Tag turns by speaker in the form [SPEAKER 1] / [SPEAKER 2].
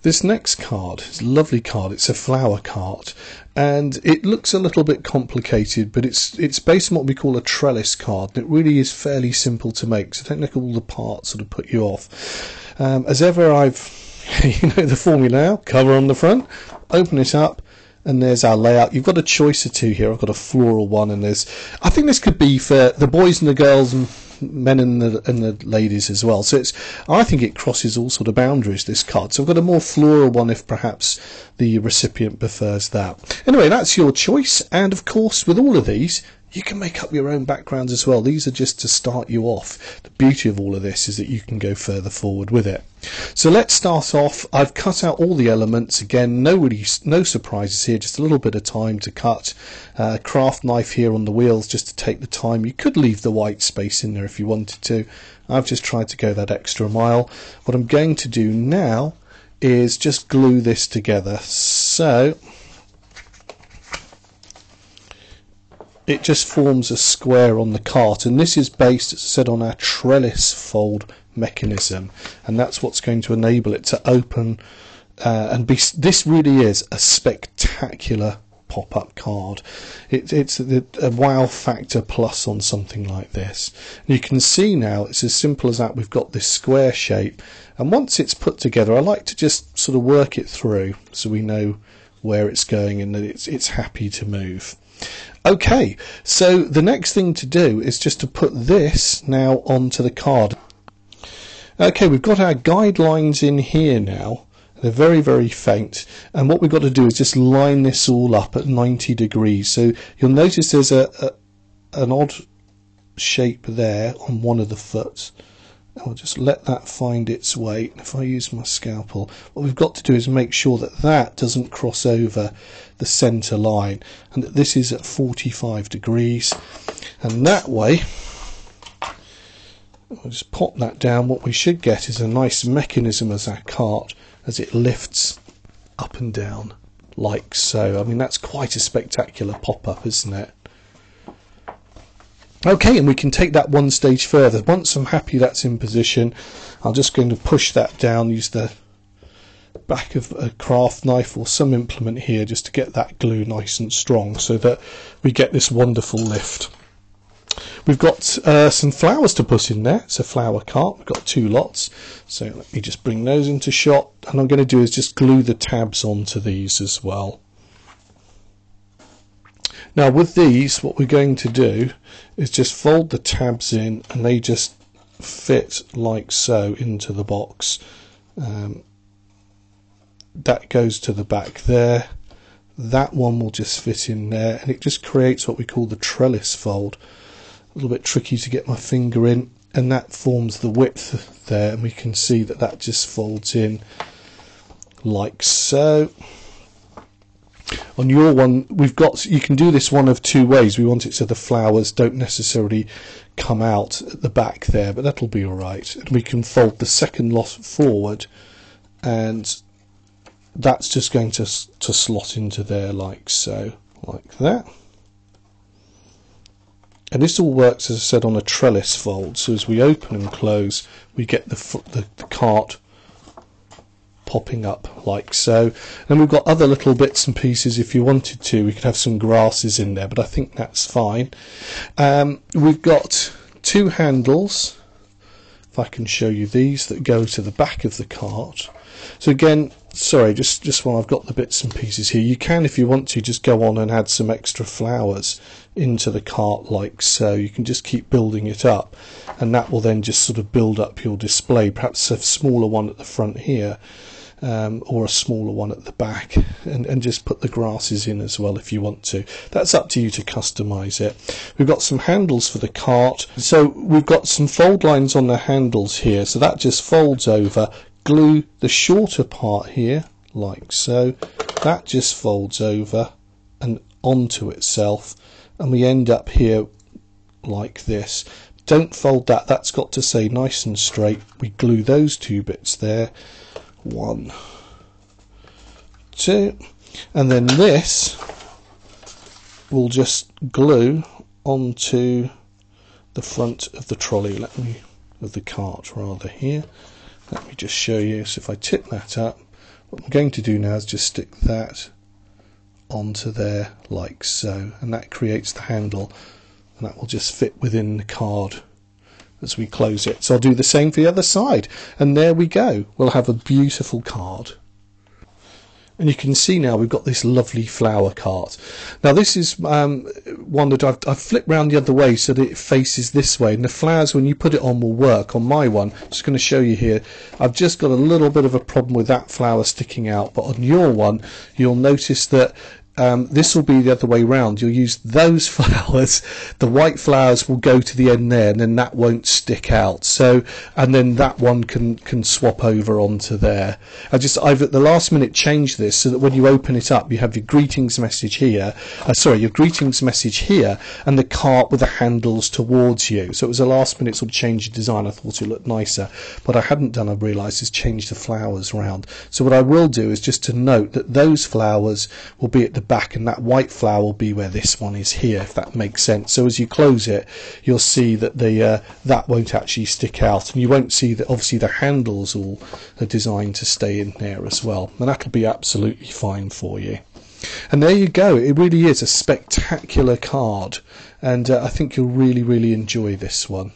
[SPEAKER 1] This next card is a lovely card. It's a flower card, and it looks a little bit complicated, but it's based on what we call a trellis card, and it really is fairly simple to make, so don't let all the parts sort of put you off. As ever, you know the formula now. Cover on the front, open it up, and there's our layout. You've got a choice of two here. I've got a floral one, and I think this could be for the boys and the girls and men and the ladies as well. So I think it crosses all sort of boundaries, this card. So I've got a more floral one if perhaps the recipient prefers that. Anyway, that's your choice. And of course, with all of these, you can make up your own backgrounds as well. These are just to start you off. The beauty of all of this is that you can go further forward with it. So let's start off. I've cut out all the elements. Again, no surprises here, just a little bit of time to cut. Craft knife here on the wheels just to take the time. You could leave the white space in there if you wanted to. I've just tried to go that extra mile. What I'm going to do now is just glue this together. So it just forms a square on the cart, and this is based, as I said, on our trellis fold mechanism, and that's what's going to enable it to open and be. This really is a spectacular pop-up card. It's a wow factor plus on something like this. And you can see now it's as simple as that. We've got this square shape, and once it's put together, I like to just sort of work it through so we know where it's going and that it's happy to move. Okay, so the next thing to do is just to put this now onto the card. Okay, we've got our guidelines in here now. They're very, very faint, and what we've got to do is just line this all up at 90 degrees. So you'll notice there's an odd shape there on one of the foot. I'll just let that find its way. If I use my scalpel, what we've got to do is make sure that that doesn't cross over the centre line, and that this is at 45 degrees, and that way I'll just pop that down. What we should get is a nice mechanism as our cart as it lifts up and down like so. I mean, that's quite a spectacular pop-up, isn't it? Okay, and we can take that one stage further. Once I'm happy that's in position, I'm just going to push that down, use the back of a craft knife or some implement here just to get that glue nice and strong so that we get this wonderful lift. We've got some flowers to put in there. It's a flower cart. We've got two lots. So let me just bring those into shot. And what I'm going to do is just glue the tabs onto these as well. Now with these, what we're going to do is just fold the tabs in, and they just fit like so into the box. That goes to the back there. That one will just fit in there, and it just creates what we call the trellis fold. A little bit tricky to get my finger in, and that forms the width there, and we can see that that just folds in like so. On your one, you can do this one of two ways. We want it so the flowers don't necessarily come out at the back there, but that'll be alright. And we can fold the second lot forward, and that's just going to slot into there like so, like that. And this all works, as I said, on a trellis fold. So as we open and close, we get the cart popping up like so. And we've got other little bits and pieces. If you wanted to, we could have some grasses in there, but I think that's fine. We've got two handles, if I can show you these, that go to the back of the cart. So again, sorry, just while I've got the bits and pieces here, you can, if you want to, just go on and add some extra flowers into the cart like so. You can just keep building it up, and that will then just sort of build up your display. Perhaps a smaller one at the front here, or a smaller one at the back, and just put the grasses in as well if you want to. That's up to you to customize it. We've got some handles for the cart, so we've got some fold lines on the handles here, so that just folds over. Glue the shorter part here like so, that just folds over and onto itself, and we end up here like this. Don't fold that, that's got to stay nice and straight. We glue those two bits there, 1, 2, and then this will just glue onto the front of the trolley, of the cart rather here. Let me just show you. So if I tip that up, What I'm going to do now is just stick that onto there like so, and that creates the handle, and that will just fit within the card as we close it. So I'll do the same for the other side, and there we go. We'll have a beautiful card. And you can see now we've got this lovely flower cart. Now this is one that I've flipped round the other way so that it faces this way, and the flowers, when you put it on, will work. On my one, I'm just going to show you here, I've just got a little bit of a problem with that flower sticking out, but on your one you'll notice that this will be the other way round. You'll use those flowers, the white flowers will go to the end there, and then that won't stick out. So, and then that one can swap over onto there. I've at the last minute changed this so that when you open it up, you have your greetings message here. Your greetings message here, and the cart with the handles towards you. So it was a last minute sort of change of design. I thought it looked nicer, but I hadn't done. I realised is change the flowers round. So what I will do is just to note that those flowers will be at the back, and that white flower will be where this one is here, if that makes sense. So as you close it, you'll see that the that won't actually stick out, and you won't see that obviously the handles all are designed to stay in there as well, and that'll be absolutely fine for you. And there you go. It really is a spectacular card, and I think you'll really enjoy this one.